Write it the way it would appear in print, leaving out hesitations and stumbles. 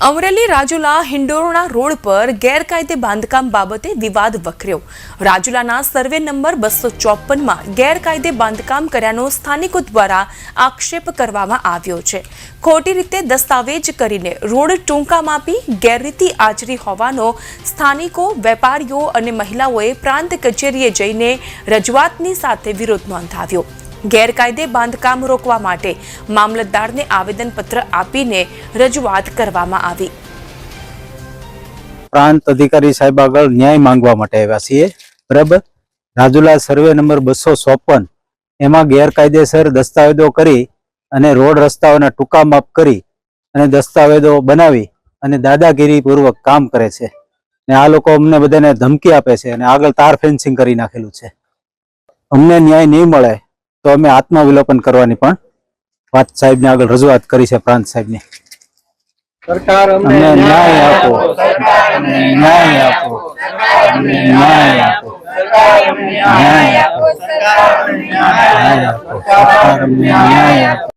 Amreli Rajula Hindorana road પર ગેરકાયદે બાંધકામ બાબતે વિવાદ વકર્યો। રાજુલાના સર્વે નંબર 254 માં ગેરકાયદે બાંધકામ કર્યાનો સ્થાનિકો દ્વારા આક્ષેપ કરવામાં આવ્યો છે। ખોટી રીતે દસ્તાવેજ કરીને રોડ ટૂંકા માપી ગેરરીતિ આચરી હોવાનો સ્થાનિકો, વેપારીઓ અને મહિલાઓએ પ્રાંત કચેરીએ જઈને રજૂઆતની સાથે વિરોધ નોંધાવ્યો। ગેરકાયદે બાંધકામ રોકવા માટે મામલતદારને આવેદનપત્ર આપીને રજૂઆત કરવામાં આવી। પ્રાંત અધિકારી સાહેબ આગળ ન્યાય માંગવા માટે આવ્યા છીએ। બરાબર, રાજુલા સર્વે નંબર 254 એમાં ગેરકાયદેસર દસ્તાવેજો કરી અને રોડ રસ્તાઓના ટૂંકા માપ કરી અને દસ્તાવેજો બનાવી અને દાદાગીરી પૂર્વક કામ કરે છે ને આ લોકો અમને બધાને ધમકી આપે છે અને આગળ તાર ફેન્સિંગ કરી નાખેલું છે। અમને ન્યાય નહીં મળે તો અમે આત્મવિલોપન કરવાની પણ વાત સાહેબને આગળ રજૂઆત કરી છે। પ્રાંત સાહેબને સરકાર અમને ન્યાય આપો, ન્યાય આપો, ન્યાય આપો, ન્યાય આપો, ન્યાય આપો, ન્યાય આપો।